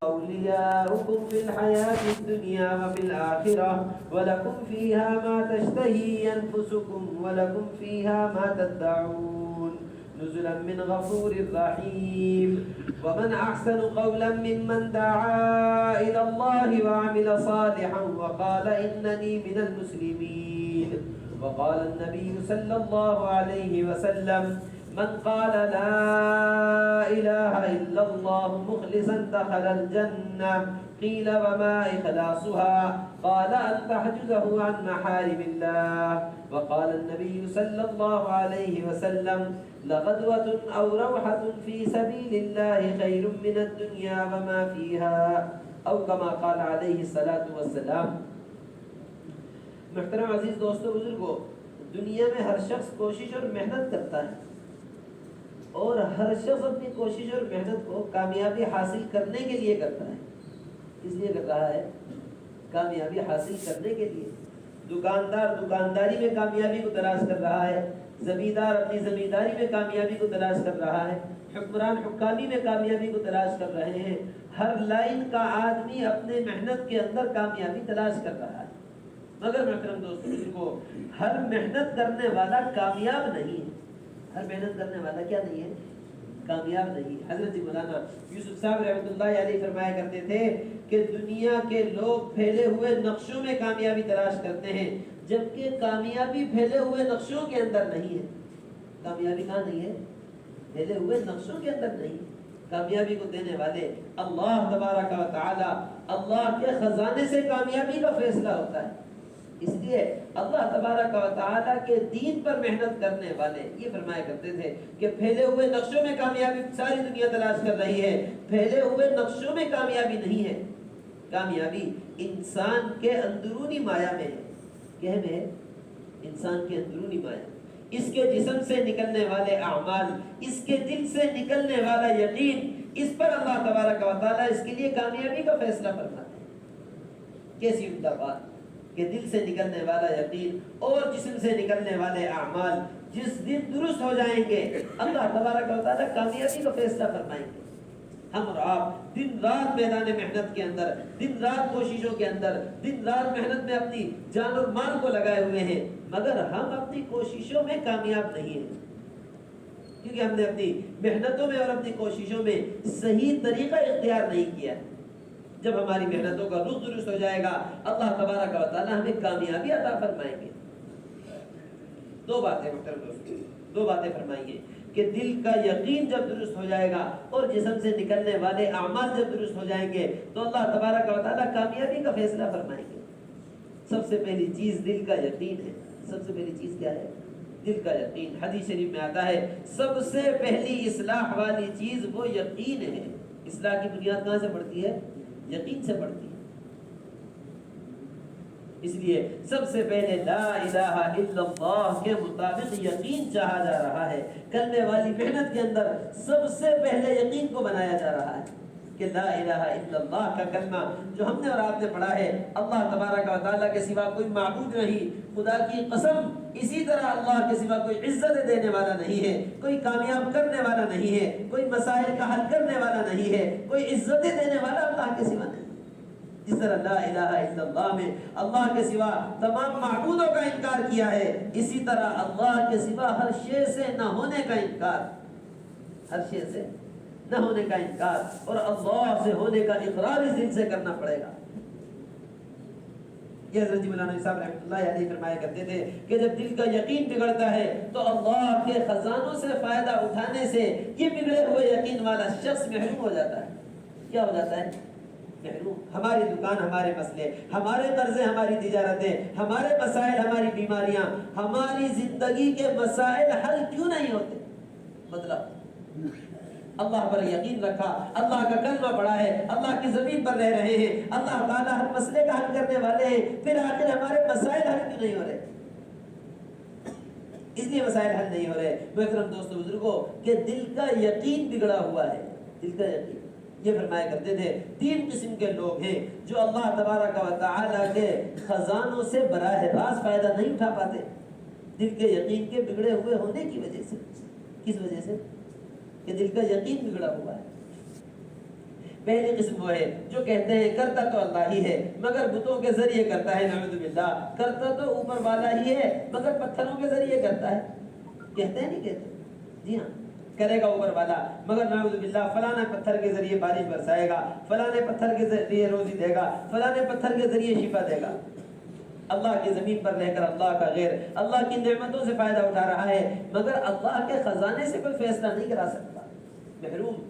أولياؤكم في الحياة الدنيا وفي الآخرة ولكم فيها ما تشتهي أنفسكم ولكم فيها ما تدعون نزلا من غفور رحيم ومن أحسن قولا ممن دعا إلى الله وعمل صالحا وقال إنني من المسلمين وقال النبي صلى الله عليه وسلم من قال لا إله إلا الله مخلصا دخل الجنة قيل وما إخلاصها قال أن تحجزه عن محارم الله وقال النبي صلى الله عليه وسلم لغدوة أو روحة في سبيل الله خير من الدنيا وما فيها أو كما قال عليه الصلاة والسلام. محترم عزیز دوستو بزرگو، دنیا میں ہر شخص کوشش اور محنت کرتا ہے اور ہر شخص اپنی کوشش اور محنت کو کامیابی حاصل کرنے کے لیے کرتا ہے. اس لیے کر رہا ہے کامیابی حاصل کرنے کے لیے. دکاندار دکانداری میں کامیابی کو تلاش کر رہا ہے، زمیندار اپنی زمینداری میں کامیابی کو تلاش کر رہا ہے، حکمران حکامی میں کامیابی کو تلاش کر رہے ہیں. ہر لائن کا آدمی اپنے محنت کے اندر کامیابی تلاش کر رہا ہے. مگر محترم دوستوں، ہر محنت کرنے والا کامیاب نہیں ہے. ہر محنت کرنے والا کیا نہیں ہے؟ کامیاب نہیں. حضرت مولانا یوسف صاحب رحمۃ اللہ علیہ فرمایا کرتے تھے کہ دنیا کے لوگ پھیلے ہوئے نقشوں میں کامیابی تلاش کرتے ہیں، جبکہ کامیابی پھیلے ہوئے نقشوں کے اندر نہیں ہے. کامیابی کہاں نہیں ہے؟ پھیلے ہوئے نقشوں کے اندر نہیں. کامیابی کو دینے والے اللہ تبارک و تعالی، اللہ کے خزانے سے کامیابی کا فیصلہ ہوتا ہے. اس لیے اللہ تبارک و تعالیٰ کے دین پر محنت کرنے والے یہ فرمایا کرتے تھے کہ پھیلے ہوئے نقشوں میں کامیابی ساری دنیا تلاش کر رہی ہے، پھیلے ہوئے نقشوں میں کامیابی نہیں ہے. کامیابی انسان کے اندرونی مایا میں ہے. کیا ہے؟ انسان کے اندرونی مایا، اس کے جسم سے نکلنے والے اعمال، اس کے دل سے نکلنے والا یقین، اس پر اللہ تبارک و تعالیٰ اس کے لیے کامیابی کا فیصلہ فرماتے ہیں. کیسی عمدہ بات کہ دل سے نکلنے والا یقین اور جسم سے نکلنے والے اعمال جس دن درست ہو جائیں گے، اللہ تبارک و تعالیٰ کامیابی کا فیصلہ فرمائیں گے. ہم اور آپ دن رات میدان محنت کے اندر، دن رات کوششوں کے اندر، دن رات محنت میں اپنی جان اور مال کو لگائے ہوئے ہیں، مگر ہم اپنی کوششوں میں کامیاب نہیں ہیں، کیونکہ ہم نے اپنی محنتوں میں اور اپنی کوششوں میں صحیح طریقہ اختیار نہیں کیا. جب ہماری محنتوں کا رخ درست ہو جائے گا، اللہ تبارک و تعالیٰ ہمیں کامیابی عطا فرمائیں گے. دو باتیں محترم دوستو، دو باتیں فرمائیے کہ دل کا یقین جب درست ہو جائے گا اور جسم سے نکلنے والے اعمال جب درست ہو جائیں گے تو اللہ تبارک و تعالیٰ کامیابی کا فیصلہ فرمائیں گے. سب سے پہلی چیز دل کا یقین ہے. سب سے پہلی چیز کیا ہے؟ دل کا یقین. حدیث شریف میں آتا ہے سب سے پہلی اصلاح والی چیز وہ یقین ہے. اصلاح کی بنیاد کہاں سے پڑتی ہے؟ یقین سے پڑتی ہے. اس لیے سب سے پہلے لا الہ الا اللہ کے مطابق یقین چاہا جا رہا ہے. کلمے والی محنت کے اندر سب سے پہلے یقین کو بنایا جا رہا ہے کہ لا الہ الا اللہ کا کلمہ جو ہم نے اور آپ نے پڑھا ہے، اللہ تبارک و تعالیٰ کے سوا کوئی معبود نہیں. خدا کی قسم اسی طرح اللہ کے سوا کوئی عزت دینے والا نہیں ہے، کوئی کامیاب کرنے والا نہیں ہے، کوئی مسائل کا حل کرنے والا نہیں ہے، کوئی عزت دینے والا اللہ کے سوا نہیں. جس طرح لا الہ الا اللہ میں اللہ کے سوا تمام معبودوں کا انکار کیا ہے، اسی طرح اللہ کے سوا ہر شے سے نہ ہونے کا انکار، ہر شے سے نہ ہونے کا انکار اور اللہ سے ہونے کا اقرار اس دل سے کرنا پڑے گا. یہ حضرت مولانا صاحب رحمۃ اللہ علیہ فرمایا کرتے تھے کہ جب دل کا یقین بگڑتا ہے تو اللہ کے خزانوں سے فائدہ اٹھانے سے یہ بگڑے ہوئے یقین والا شخص محروم ہو جاتا ہے. کیا ہو جاتا ہے؟ محروم. ہماری دکان ہمارے مسئلے، ہمارے قرضے ہماری تجارتیں، ہمارے مسائل ہماری بیماریاں، ہماری زندگی کے مسائل حل کیوں نہیں ہوتے؟ مطلب اللہ پر یقین رکھا، اللہ کا کلمہ پڑھا ہے، اللہ کی زمین پر رہ رہے ہیں، اللہ تعالیٰ ہر مسئلے کا حل کرنے والے ہیں، پھر آخر ہمارے مسائل حل کیوں نہیں ہو رہے؟ اس لیے مسائل حل نہیں ہو رہے محترم دوستو بزرگوں کہ دل کا یقین بگڑا ہوا ہے. دل کا یقین. یہ فرمایا کرتے تھے تین قسم کے لوگ ہیں جو اللہ تبارک و تعالیٰ کے خزانوں سے براہ راست فائدہ نہیں اٹھا پاتے دل کے یقین کے بگڑے ہوئے ہونے کی وجہ سے. کس وجہ سے؟ کہ دل کا یقین بگڑا ہوا ہے. پہلی قسم وہ ہے جو کہتے ہیں کرتا تو اللہ ہی ہے مگر بتوں کے ذریعے کرتا ہے، نعوذ باللہ، کرتا تو اوپر والا ہی ہے مگر پتھروں کے ذریعے کرتا ہے. کہتے ہیں نہیں کہتے؟ جی ہاں، کرے گا اوپر والا مگر نعوذ باللہ فلانا پتھر کے ذریعے بارش برسائے گا، فلانے پتھر کے ذریعے روزی دے گا، فلانے پتھر کے ذریعے شفا دے گا. اللہ کی زمین پر رہ کر اللہ کا غیر اللہ کی نعمتوں سے فائدہ اٹھا رہا ہے مگر اللہ کے خزانے سے کوئی فیصلہ نہیں کرا سکتا، محروم.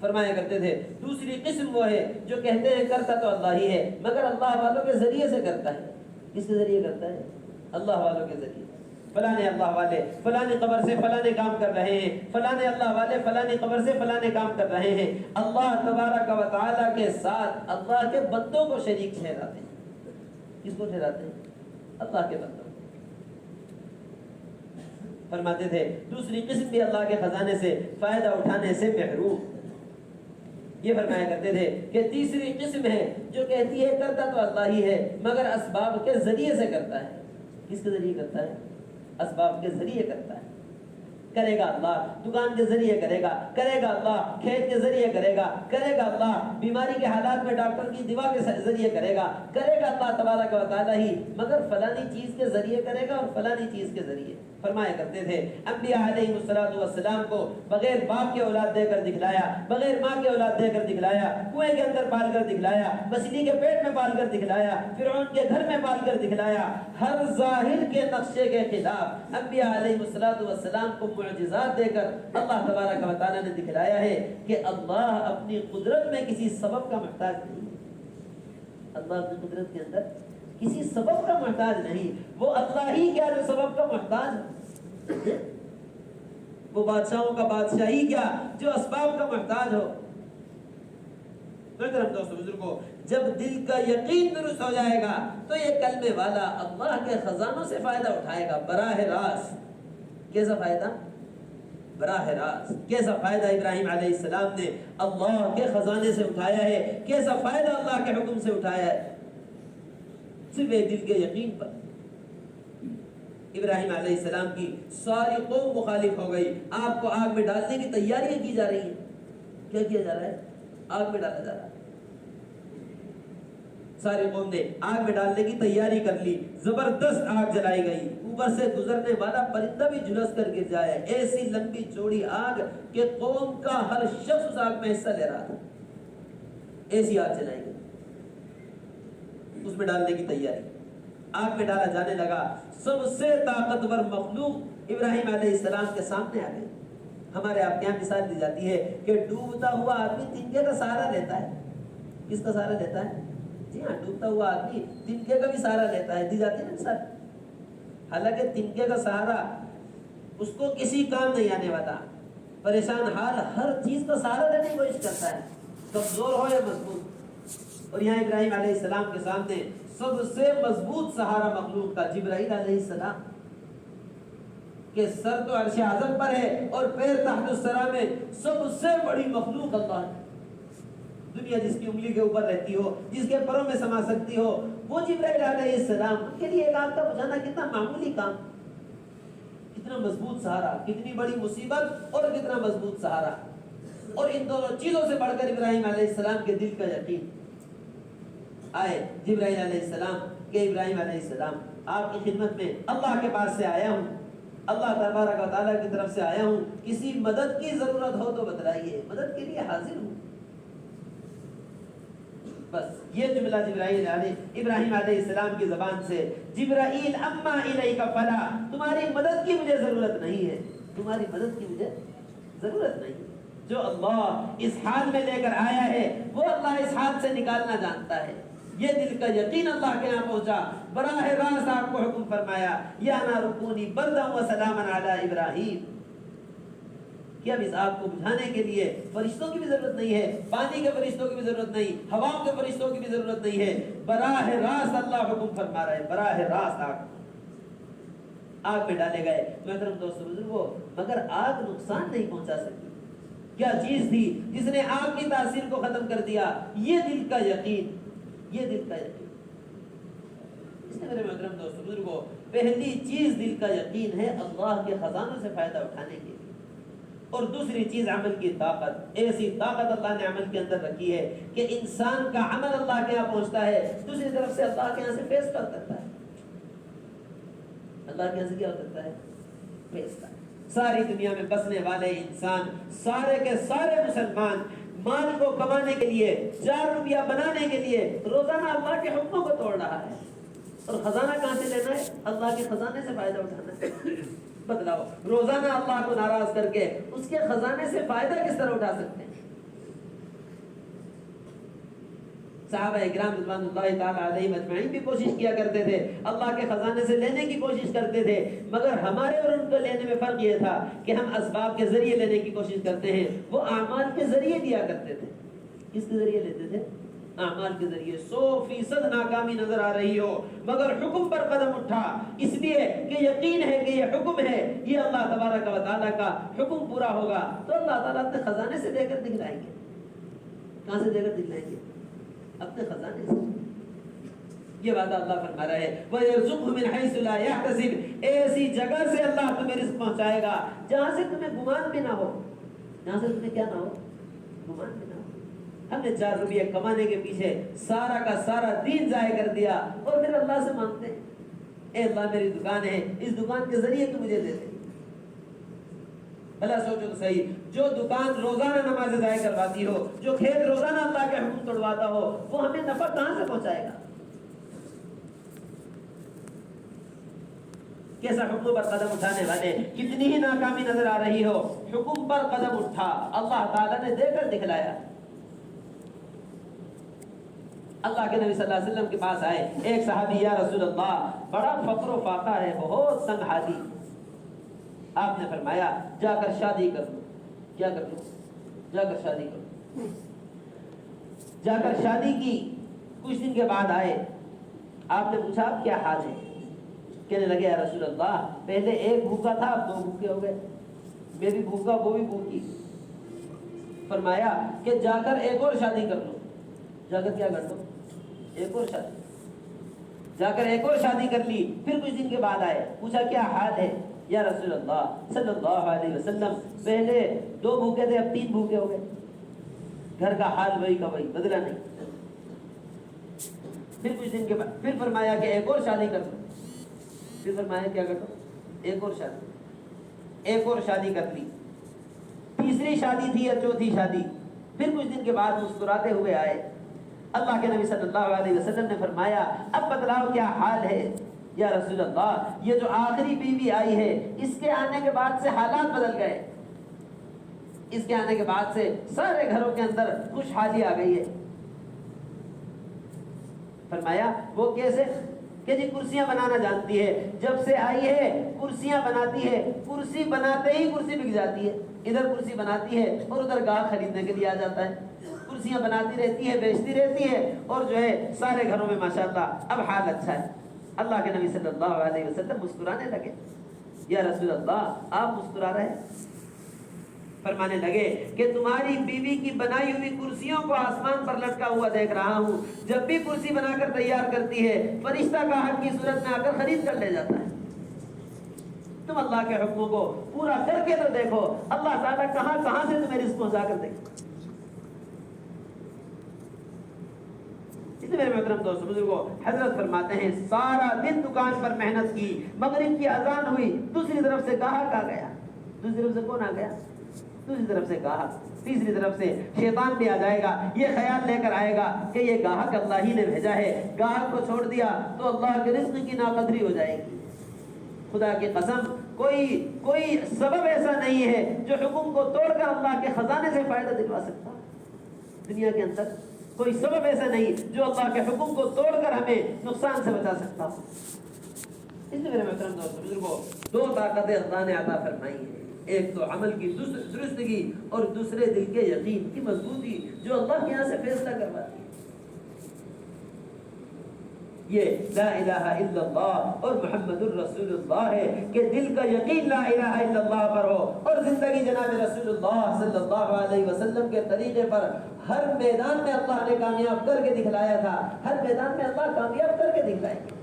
فرمایا کرتے تھے دوسری قسم وہ ہے جو کہتے ہیں کرتا تو اللہ ہی ہے مگر اللہ والوں کے ذریعے سے کرتا ہے. کس کے ذریعے کرتا ہے؟ اللہ والوں کے ذریعے. فلانے اللہ والے فلانے قبر سے فلانے کام کر رہے ہیں، فلانے اللہ والے فلانے قبر سے فلانے کام کر رہے ہیں. اللہ تبارک و تعالیٰ کے ساتھ اللہ کے بندوں کو شریک ٹھہراتے ہیں. کس کو ٹھہراتے ہیں؟ اللہ کے بندوں. فرماتے تھے دوسری قسم بھی اللہ کے خزانے سے فائدہ اٹھانے سے محروم. یہ فرمایا کرتے تھے کہ تیسری قسم ہے جو کہتی ہے کرتا تو اللہ ہی ہے مگر اسباب کے ذریعے سے کرتا ہے. کس کے ذریعے کرتا ہے؟ اسباب کے ذریعے کرتا ہے. کرے گا اللہ دکان کے ذریعے کرے گا، کرے گا اللہ کھیت کے ذریعے کرے گا، کرے گا اللہ بیماری کے حالات میں ڈاکٹر کی دوا کے ذریعے کرے گا، کرے گا اللہ تبارک و تعالیٰ ہی مگر فلانی چیز کے ذریعے کرے گا اور فلانی چیز کے ذریعے. فرمایا کرتے تھے انبیاء علیہ السلام کو بغیر باپ کے اولاد دے کر دکھلایا، بغیر ماں کے اولاد دے کر دکھلایا، کنویں کے اندر پال کر دکھلایا، مچھلی کے پیٹ میں پال کر دکھلایا، فرعون کے گھر میں پال کر دکھلایا. ہر ظاہر کے نقشے کے خلاف انبیاء علیہ السلام کو معجزات دے کر اللہ تبارک و تعالیٰ نے دکھلایا ہے کہ اللہ اپنی قدرت میں کسی سبب کا محتاج نہیں. اللہ اپنی قدرت کے اندر کسی سبب کا محتاج نہیں. وہ اللہ ہی کیا جو سبب کا محتاج ہے. وہ بادشاہوں کا بادشاہ ہی کیا جو اسباب کا محتاج ہو. محترم دوستو بزرگوں، جب دل کا یقین درست ہو جائے گا تو یہ کلمے والا اللہ کے خزانوں سے فائدہ اٹھائے گا براہ راست. کیسا فائدہ؟ براہ راست. کیسا فائدہ ابراہیم علیہ السلام نے اللہ کے خزانے سے اٹھایا ہے، کیسا فائدہ اللہ کے حکم سے اٹھایا ہے؟ صرف ایک دل کے یقین پر. ابراہیم علیہ السلام کی ساری قوم مخالف ہو گئی. آپ کو آگ میں ڈالنے کی تیاریاں کی جا رہی ہیں. کیا کیا جا رہا ہے؟ آگ میں ڈالا جا رہا ہے. ساری قوم نے آگ میں ڈالنے کی تیاری کر لی. زبردست آگ جلائی گئی. اوپر سے گزرنے والا پرندہ بھی جھلس کر گر جائے. ایسی لمبی چوڑی آگ کہ قوم کا ہر شخص اس آگ میں حصہ لے رہا تھا. ایسی آگ جلائی گئی. اس میں ڈالنے کی تیاری. آگ میں ڈالا جانے لگا. سب سے طاقتور مخلوق ابراہیم علیہ السلام کے سامنے آ گئی. ہمارے آپ کے یہاں مثال دی جاتی ہے کہ ڈوبتا ہوا آدمی تنکے کا سہارا لیتا ہے. کس کا سہارا لیتا ہے؟ جی ہاں، ڈوبتا ہوا آدمی تنکے کا بھی سہارا لیتا ہے. دی جاتی ہے نا مثال. حالانکہ تنکے کا سہارا اس کو کسی کام نہیں آنے والا. پریشان حال ہر چیز کا سہارا لینے کی کوشش کرتا ہے، کمزور ہو یا مضبوط. اور یہاں ابراہیم علیہ السلام کے سامنے سب سے مضبوط سہارا مخلوق تھا جبرائیل علیہ السلام کہ سر تو عرش اعظم پر ہے اور پیر تحت الثری میں. سب سے بڑی مخلوق اللہ ہے. دنیا جس کی انگلی کے اوپر رہتی ہو، جس کے پروں میں سما سکتی ہو، وہ جبرائیل علیہ السلام. ان کے لیے ایک آگ کا بجھانا کتنا معمولی کام. کتنا مضبوط سہارا، کتنی بڑی مصیبت اور کتنا مضبوط سہارا. اور ان دونوں چیزوں سے بڑھ کر ابراہیم علیہ السلام کے دل کا یقین. آئے جبرائیل علیہ السلام کہ ابراہیم علیہ السلام آپ کی خدمت میں اللہ کے پاس سے آیا ہوں، اللہ تبارک و تعالیٰ کی طرف سے آیا ہوں. کسی مدد کی ضرورت ہو تو بتلائیے، مدد کے لیے حاضر ہوں. بس یہ جملہ ابراہیم علیہ السلام کی زبان سے، جبرائیل اما الیک فلا، تمہاری مدد کی مجھے ضرورت نہیں ہے. تمہاری مدد کی مجھے ضرورت نہیں. جو اللہ اس حال میں لے کر آیا ہے وہ اللہ اس حال سے نکالنا جانتا ہے. یہ دل کا یقین اللہ کے یہاں پہنچا. براہ راست آپ کو حکم فرمایا یا نار کونی بردا و سلاما علی ابراہیم. کہ اب اس آگ کو بجھانے کے لیے فرشتوں کی بھی ضرورت نہیں ہے، پانی کے فرشتوں کی بھی ضرورت نہیں، ہواؤں کے فرشتوں کی بھی ضرورت نہیں ہے. براہ راست اللہ حکم فرما رہا ہے. براہ راست آگ میں ڈالے گئے. محترم دوستو بزرگوں، مگر آگ نقصان نہیں پہنچا سکی. کیا چیز تھی جس نے آگ کی تاثیر کو ختم کر دیا؟ یہ دل کا یقین. یہ دل کا یقین. اس نے میرے محترم دوستو بزرگوں، پہلی چیز دل کا یقین ہے اللہ کے خزانوں سے فائدہ اٹھانے کے لیے. اور دوسری چیز عمل کی طاقت. ایسی طاقت اللہ نے عمل کے اندر رکھی ہے کہ انسان کا عمل اللہ کے یہاں پہنچتا ہے, دوسری طرف سے اللہ کے یہاں سے فیصلہ کرتا ہے. اللہ کے یہاں سے کیا کرتا ہے؟ فیصلہ. ساری دنیا میں بسنے والے انسان سارے کے سارے مسلمان مال کو کمانے کے لیے, 4 روپیہ بنانے کے لیے روزانہ اللہ کے حکموں کو توڑ رہا ہے. اور خزانہ کہاں سے لینا ہے؟ اللہ کے خزانے سے فائدہ اٹھانا ہے. بتلاؤ, روزانہ اللہ کو ناراض کر کے اس کے خزانے سے فائدہ کس طرح اٹھا سکتے ہیں؟ صحابہ اکرام رضوان اللہ تعالی علیہم اجمعین بھی کوشش کیا کرتے تھے, اللہ کے خزانے سے لینے کی کوشش کرتے تھے, مگر ہمارے اور ان کو لینے میں فرق یہ تھا کہ ہم اسباب کے ذریعے لینے کی کوشش کرتے ہیں, وہ اعمال کے ذریعے دیا کرتے تھے. کس کے ذریعے لیتے تھے؟ اعمال کے ذریعے. 100% ناکامی نظر آ رہی ہو مگر حکم پر قدم اٹھا, اس لیے کہ یقین ہے کہ یہ حکم ہے, یہ اللہ تبارک و تعالیٰ کا حکم پورا ہوگا, تو اللہ تعالیٰ اپنے خزانے سے دے کر دکھلائیں گے. کہاں سے دے کر دکھلائیں گے؟ اپنے خزانے سے. یہ وعدہ اللہ فرما رہا ہے, وَيَرْزُقْهُ مِنْ حَيْثُ لَا يَحْتَسِبْ, ایسی جگہ سے اللہ تمہیں رزق پہنچائے گا جہاں سے تمہیں گمان بھی نہ ہو. جہاں سے تمہیں کیا نہ ہو؟ گمان بھی نہ ہو. ہم نے 4 روپیہ کمانے کے پیچھے سارا کا سارا دین ضائع کر دیا, اور پھر اللہ سے مانگتے ہیں, اے اللہ میری دکان ہے, اس دکان کے ذریعے تو مجھے دے دے. بھلا سوچو تو صحیح, جو دکان روزانہ نماز ضائع کرواتی ہو, جو کھیت روزانہ اللہ کے حکم توڑواتا ہو, وہ ہمیں نفع کہاں سے پہنچائے گا؟ کیسا حکم پر قدم اٹھانے والے, کتنی ہی ناکامی نظر آ رہی ہو, حکم پر قدم اٹھا, اللہ تعالیٰ نے دے کر دکھلایا. اللہ کے نبی صلی اللہ علیہ وسلم کے پاس آئے ایک صحابی, یا رسول اللہ بڑا فقر و فاقہ ہے, بہت تنگ حالی. آپ نے فرمایا جا کر شادی کر لو. کیا کر لو؟ جا کر شادی کر لو. جا کر شادی کی. کچھ دن کے بعد آئے, آپ نے پوچھا آپ کیا حال ہے؟ کہنے لگے یا رسول اللہ پہلے ایک بھوکا تھا, اب 2 بھوکے ہو گئے. میں بھی بھوکا, وہ بھی بھوکی. فرمایا کہ جا کر ایک اور شادی کر لو. جا کر کیا کر لو؟ ایک اور شادی. جا کر ایک اور شادی کر لی. پھر کچھ دن کے بعد آئے, پوچھا کیا حال ہے؟ یا رسول اللہ صلی اللہ علیہ وسلم پہلے 2 بھوکے تھے, اب 3 بھوکے ہو گئے. گھر کا حال وہی کا وہی, بدلا نہیں. پھر کچھ دن کے بعد پھر فرمایا کہ ایک اور شادی کر لو. پھر فرمایا کیا کر لو؟ ایک اور شادی. ایک اور شادی کر لی. تیسری شادی تھی یا چوتھی شادی. پھر کچھ دن کے بعد مسکراتے ہوئے آئے. اللہ کے نبی صلی اللہ علیہ وسلم نے فرمایا اب بتلاؤ کیا حال ہے؟ یا رسول اللہ یہ جو آخری بیوی آئی ہے, اس کے آنے کے بعد سے حالات بدل گئے. اس کے آنے کے بعد سے سارے گھروں کے اندر خوشحالی آ گئی ہے. فرمایا وہ کیسے؟ کہ جی کرسیاں بنانا جانتی ہے, جب سے آئی ہے کرسیاں بناتی ہے, کرسی بناتے ہی کرسی بک جاتی ہے. ادھر کرسی بناتی ہے اور ادھر گاہ خریدنے کے لیے آ جاتا ہے. کرسیاں بناتی رہتی ہے, بیچتی رہتی ہے, اور جو ہے سارے گھروں میں ماشاءاللہ اب حال اچھا ہے. اللہ کے نبی صلی اللہ علیہ وسلم مسکرانے لگے. یا رسول اللہ آپ مسکرا رہے ہیں؟ فرمانے لگے کہ تمہاری بیوی کی بنائی ہوئی کرسیوں کو آسمان پر لٹکا ہوا دیکھ رہا ہوں. جب بھی کرسی بنا کر تیار کرتی ہے, فرشتہ گاہک کی صورت میں آ کر خرید کر لے جاتا ہے. تم اللہ کے حکموں کو پورا کر کے تو دیکھو, اللہ تعالیٰ کہاں کہاں سے تمہیں رزق پہنچا کر دیکھو. میرے محترم دوستو بزرگوں, حضرت فرماتے ہیں سارا دن دکان پر محنت کی, مغرب کی اذان ہوئی, دوسری طرف سے گاہک آ گیا. دوسری طرف سے کون آ گیا؟ دوسری طرف سے گاہک. تیسری طرف سے شیطان بھی آ جائے گا, یہ خیال لے کر آئے گا کہ یہ گاہک اللہ ہی نے بھیجا ہے, گاہک کو چھوڑ دیا تو اللہ کے رزق کی ناقدری ہو جائے گی. خدا کی قسم کوئی سبب ایسا نہیں ہے جو حکم کو توڑ کر اللہ کے خزانے سے فائدہ دلوا سکتا. دنیا کے اندر کوئی سبب ایسا نہیں جو اللہ کے حکم کو توڑ کر ہمیں نقصان سے بچا سکتا. اس لیے میرے محترم دوستو بزرگوں, 2 طاقتیں اللہ نے عطا فرمائی ہیں. ایک تو عمل کی درستگی, اور دوسرے دل کے یقین کی مضبوطی جو اللہ کے یہاں سے فیصلہ کرواتی ہے. یہ لا الہ الا اللہ اور محمد الرسول اللہ ہے کہ دل کا یقین لا الہ الا اللہ پر ہو, اور زندگی جناب رسول اللہ صلی اللہ علیہ وسلم کے طریقے پر. ہر میدان میں اللہ نے کامیاب کر کے دکھلایا تھا, ہر میدان میں اللہ کامیاب کر کے دکھلائے گا.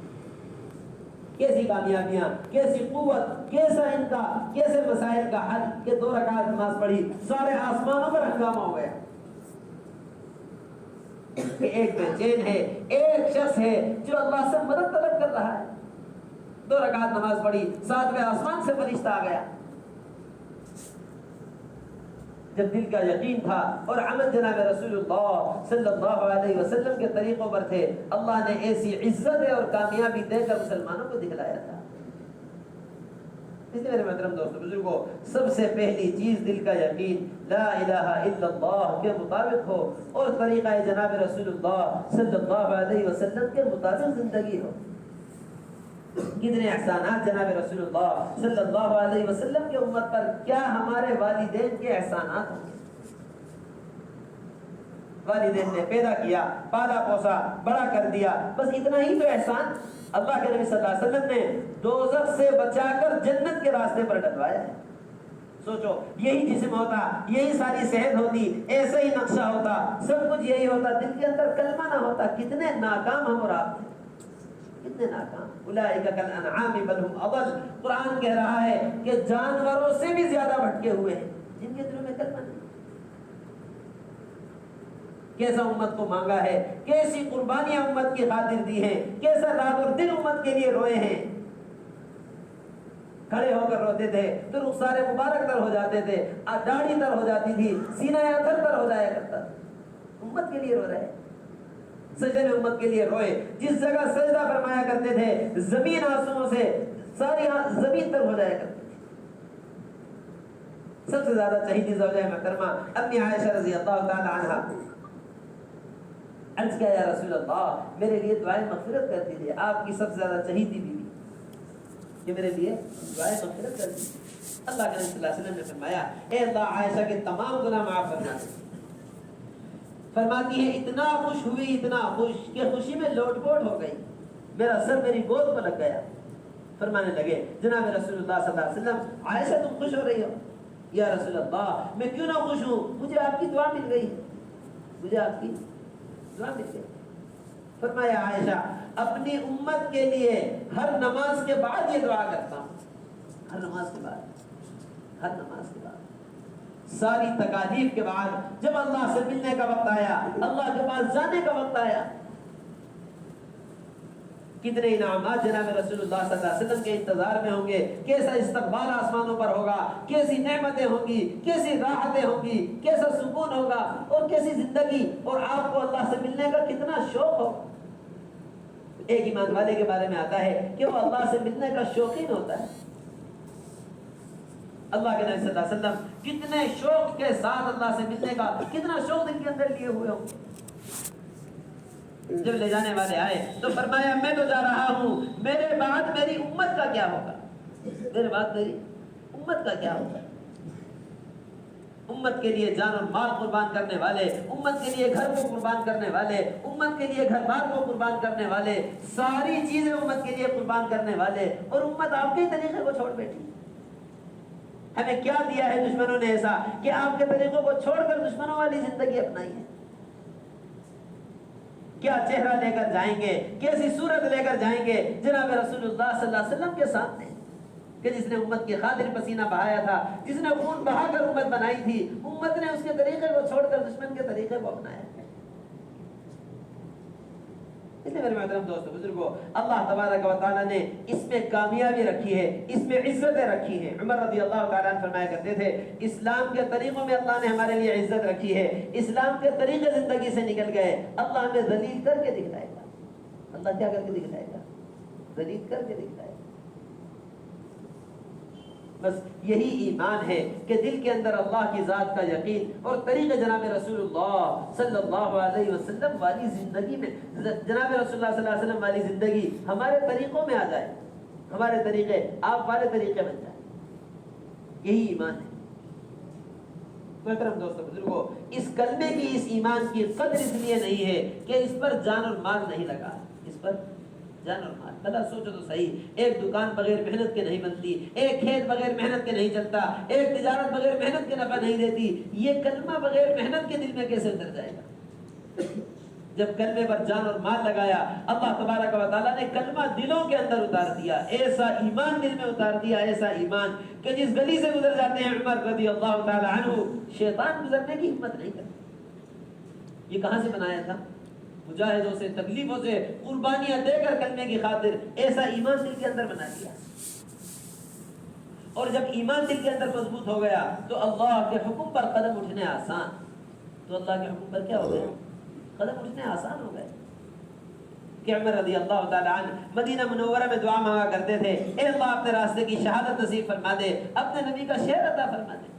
کیسی کامیابیاں، کیسی قوت، کیسا ان کا، کیسے مسائل کا حل کہ 2 رکعت نماز پڑھی سارے آسمانوں پر ہنگامہ ہو گیا کہ ایک بے چین ہے، ایک شخص ہے جو اللہ سے مدد طلب کر رہا ہے. 2 رکعت نماز پڑھی 7ویں آسمان سے فرشتہ آ گیا. جب دل کا یقین تھا اور عمل جناب رسول اللہ صلی اللہ علیہ وسلم کے طریقوں پر تھے، اللہ نے ایسی عزت اور کامیابی دے کر مسلمانوں کو دکھلایا تھا. اس لیے میرے محترم دوستو بزرگوں، سب سے پہلی چیز دل کا یقین لا الہ الا اللہ کے مطابق ہو اور طریقہ جناب رسول اللہ صلی اللہ علیہ وسلم کے مطابق زندگی ہو. کتنے احسانات جناب رسول اللہ صلی اللہ علیہ وسلم کی امت پر، کیا ہمارے والدین کے احسانات ہوں گے. والدین نے پیدا کیا، پالا پوسا، بڑا کر دیا، بس اتنا ہی تو احسان. اللہ کے نبی صلی اللہ علیہ وسلم نے دوزخ سے بچا کر جنت کے راستے پر ڈلوایا ہے. سوچو یہی جسم ہوتا، یہی ساری صحت ہوتی، ایسا ہی نقشہ ہوتا، سب کچھ یہی ہوتا، دل کے اندر کلمہ نہ ہوتا، کتنے ناکام ہم اور آپ تھے، کتنے ناکام. اولئک کالانعام بل هم اضل. قرآن کہہ رہا ہے کہ جانوروں سے بھی زیادہ بھٹکے ہوئے ہیں جن کے دلوں میں کلمہ نہیں. کیسا امت کو مانگا ہے، کیسی قربانیاں امت کی خاطر دی ہیں، کیسا رات اور دن امت کے لیے روئے ہیں. کھڑے ہو کر روتے تھے تو رخسار مبارک تر ہو جاتے تھے، داڑھی تر ہو جاتی تھی، سینہ اتھر تر ہو جایا کرتا. امت کے لیے رو رہے ہیں. سجدے میں امت کے لیے روئے. جس جگہ سجدہ فرمایا کرتے تھے زمین آنسوؤں سے ساری زمین تر ہو جایا کرتی تھی. سب سے زیادہ چہیتی زوجہ محترمہ اپنی عائشہ رضی اللہ تعالی عنہا. عرض کیا یا رسول اللہ میرے لیے دعائیں مغفرت کر دیجیے. آپ کی سب سے زیادہ چہیتی بیوی کہ میرے لیے دعائیں مغفرت کر دیجیے. اللہ کے نبی صلی اللہ علیہ وسلم نے فرمایا اے اللہ عائشہ کے تمام گناہ معاف فرما دے. فرماتی ہے اتنا خوش ہوئی، اتنا خوش کہ خوشی میں لوٹ پوٹ ہو گئی، میرا سر میری گود پر لگ گیا. فرمانے لگے جناب رسول اللہ صلی اللہ علیہ وسلم عائشہ تم خوش ہو رہی ہو؟ یا رسول اللہ میں کیوں نہ خوش ہوں، مجھے آپ کی دعا مل گئی، مجھے آپ کی دعا مل گئی. فرمایا عائشہ اپنی امت کے لیے ہر نماز کے بعد یہ دعا کرتا ہوں. ہر نماز کے بعد، ہر نماز کے بعد، ساری تکالیف کے بعد جب اللہ سے ملنے کا وقت آیا، اللہ کے پاس جانے کا وقت آیا، کتنے انعامات جناب رسول اللہ صلی اللہ علیہ وسلم کے انتظار میں ہوں گے. کیسا استقبال آسمانوں پر ہوگا، کیسی نعمتیں ہوں گی، کیسی راحتیں ہوں گی، کیسا سکون ہوگا اور کیسی زندگی. اور آپ کو اللہ سے ملنے کا کتنا شوق ہوگا. ایک ایمان والے کے بارے میں آتا ہے کہ وہ اللہ سے ملنے کا شوقین ہوتا ہے. اللہ کے نبی صلی اللہ علیہ وسلم کتنے شوق کے ساتھ اللہ سے ملنے کا کتنا شوق دل کے اندر لیے ہوئے ہوں. جب لے جانے والے آئے تو فرمایا میں تو جا رہا ہوں، میرے بعد میری امت کا کیا ہوگا، میرے بعد میری امت کا کیا ہوگا. امت کے لیے جان اور مال قربان کرنے والے، امت کے لیے گھر کو قربان کرنے والے، امت کے لیے گھر بار کو قربان کرنے والے، ساری چیزیں امت کے لیے قربان کرنے والے، اور امت آپ کے طریقے کو چھوڑ بیٹھی. ہمیں کیا دیا ہے دشمنوں نے ایسا کہ آپ کے طریقوں کو چھوڑ کر دشمنوں والی زندگی اپنائی ہے. کیا چہرہ لے کر جائیں گے، کیسی صورت لے کر جائیں گے جناب رسول اللہ صلی اللہ علیہ وسلم کے سامنے کہ جس نے امت کی خاطر پسینہ بہایا تھا، جس نے خون بہا کر امت بنائی تھی، امت نے اس کے طریقے کو چھوڑ کر دشمن کے طریقے کو اپنایا. اس لیے میرے محترم دوستو بزرگوں، اللہ تبارک و تعالیٰ نے اس میں کامیابی رکھی ہے، اس میں عزتیں رکھی ہیں. عمر رضی اللہ تعالیٰ عنہ فرمایا کرتے تھے اسلام کے طریقوں میں اللہ نے ہمارے لیے عزت رکھی ہے. اسلام کے طریقے زندگی سے نکل گئے، اللہ ہمیں ذلیل کر کے دکھلائے گا. اللہ کیا کر کے دکھلائے گا؟ ذلیل کر کے دکھلائے گا. بس یہی ایمان ہے کہ دل کے اندر اللہ کی ذات کا یقین اور طریقہ جناب رسول اللہ صلی اللہ علیہ وسلم والی زندگی میں، جناب رسول اللہ صلی اللہ علیہ وسلم والی زندگی ہمارے طریقوں میں آ جائے، ہمارے طریقے آپ والے طریقے بن جائیں. یہی ایمان ہے. محترم دوستو بزرگوں، اس کلمے کی، اس ایمان کی قدر اس لیے نہیں ہے کہ اس پر جان اور مال نہیں لگا. اس پر جان اور مال، بھلا سوچو تو صحیح، ایک دکان بغیر محنت کے نہیں بنتی، ایک کھیت بغیر محنت کے نہیں چلتا، ایک تجارت بغیر محنت کے نفع نہیں دیتی. یہ کلمہ بغیر محنت کے دل میں کیسے اتر جائے گا؟ جب کلمے پر جان اور مال لگایا، اللہ تبارک و تعالیٰ نے کلمہ دلوں کے اندر اتار دیا، ایسا ایمان دل میں اتار دیا، ایسا ایمان کہ جس گلی سے گزر جاتے ہیں عمر رضی اللہ تعالی عنہ، شیطان گزرنے کی ہمت نہیں کرتا۔ یہ کہاں سے بنایا تھا؟ مجاہدوں سے، تکلیفوں سے، قربانیاں دے کر کلمے کی خاطر ایسا ایمان دل کے اندر بنا دیا۔ اور جب ایمان دل کے اندر مضبوط ہو گیا تو اللہ کے حکم پر قدم اٹھنے آسان، تو اللہ کے حکم پر کیا ہو گیا؟ قدم اٹھنے آسان ہو گئے۔ کہ عمر رضی اللہ تعالی عنہ مدینہ منورہ میں دعا مانگا کرتے تھے، اے اللہ اپنے راستے کی شہادت نصیب فرما دے، اپنے نبی کا شعر عطا فرما دے۔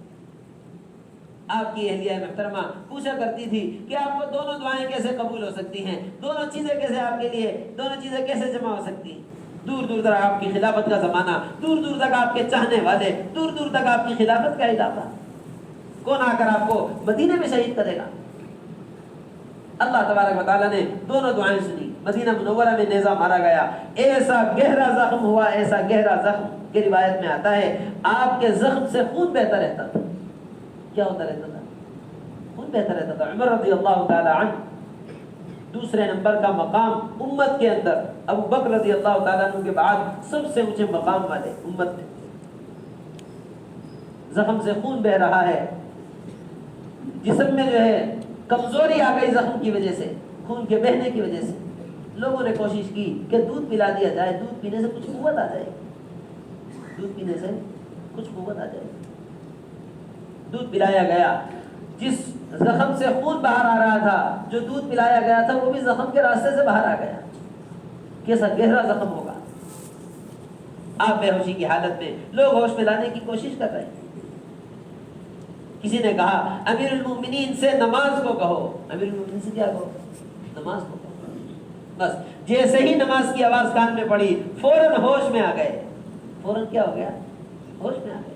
آپ کی اہلیہ محترمہ پوچھا کرتی تھی کہ آپ کو دونوں دعائیں کیسے قبول ہو سکتی ہیں، دونوں چیزیں کیسے آپ کے لیے، دونوں چیزیں کیسے جمع ہو سکتی ہیں؟ دور دور تک آپ کی خلافت کا زمانہ، دور دور تک آپ کے چاہنے والے، دور دور تک آپ کی خلافت کا علاقہ، کون آ کر آپ کو مدینے میں شہید کرے گا؟ اللہ تبارک و تعالیٰ نے دونوں دعائیں سنی، مدینہ منورہ میں نیزہ مارا گیا، ایسا گہرا زخم ہوا، ایسا گہرا زخم کہ روایت میں آتا ہے آپ کے زخم سے خون بہتا رہتا تھا۔ کیا ہوتا رہتا تھا؟ خون بہتا رہتا تھا۔ عمر رضی اللہ تعالی عنہ دوسرے نمبر کا مقام امت کے اندر، ابو بکر رضی اللہ تعالیٰ عنہ کے بعد سب سے اونچے مقام والے امت میں، زخم سے خون بہ رہا ہے، جسم میں جو ہے کمزوری آ گئی زخم کی وجہ سے، خون کے بہنے کی وجہ سے۔ لوگوں نے کوشش کی کہ دودھ پلا دیا جائے، دودھ پینے سے کچھ قوت آ جائے، دودھ پینے سے کچھ قوت آ جائے۔ دودھ پلایا گیا، جس زخم سے خون باہر آ رہا تھا، جو دودھ پلایا گیا تھا وہ بھی زخم کے راستے سے باہر آ گیا۔ کیسا گہرا زخم ہوگا۔ آپ بے ہوشی کی حالت میں، لوگ ہوش میں لانے کی کوشش کر رہے ہیں۔ کسی نے کہا امیر المومنین سے نماز کو کہو، امیر المومنین سے کیا کہو؟ نماز کو کہو۔ بس جیسے ہی نماز کی آواز کان میں پڑی فوراً ہوش میں آ گئے۔ فوراً کیا ہو گیا؟ ہوش میں آ گئے۔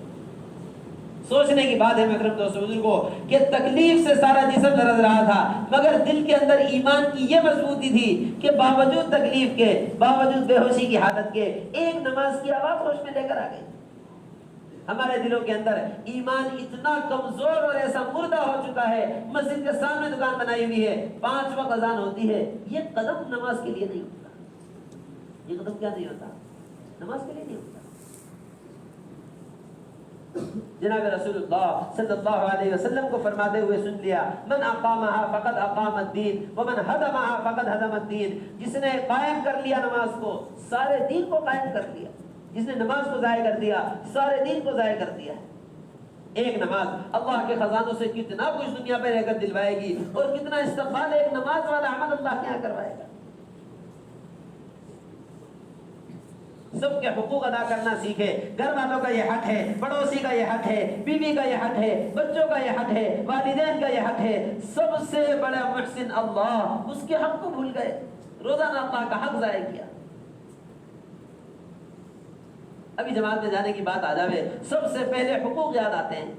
سوچنے کی بات ہے محترم دوستو بزرگوں کہ تکلیف سے سارا جسم لرز رہا تھا، مگر دل کے اندر ایمان کی یہ مضبوطی تھی کہ باوجود تکلیف کے، باوجود بے ہوشی کی حالت کے، ایک نماز کی آواز ہوش میں لے کر آ گئی۔ ہمارے دلوں کے اندر ایمان اتنا کمزور اور ایسا مردہ ہو چکا ہے، مسجد کے سامنے دکان بنائی ہوئی ہے، 5 وقت اذان ہوتی ہے، یہ قدم نماز کے لیے نہیں ہوتا۔ یہ قدم کیا نہیں ہوتا؟ نماز کے لیے نہیں ہوتا۔ جناب رسول اللہ صلی اللہ علیہ وسلم کو فرماتے ہوئے سن لیا، من اقامها فقد اقام الدین ومن هدمها فقد هدم الدین۔ جس نے قائم کر لیا نماز کو، سارے دین کو قائم کر لیا۔ جس نے نماز کو ضائع کر دیا، سارے دین کو ضائع کر دیا۔ ایک نماز اللہ کے خزانوں سے کتنا کچھ دنیا پہ رہ کر دلوائے گی، اور کتنا استقبال ایک نماز والا عمل اللہ کیا کروائے گا۔ سب کے حقوق ادا کرنا سیکھے۔ گھر والوں کا یہ حق ہے، پڑوسی کا یہ حق ہے، بیوی کا یہ حق ہے، بچوں کا یہ حق ہے، والدین کا یہ حق ہے۔ سب سے بڑا محسن اللہ، اس کے حق کو بھول گئے، روزانہ اللہ کا حق ضائع کیا۔ ابھی جماعت میں جانے کی بات آ جاوے، سب سے پہلے حقوق یاد آتے ہیں۔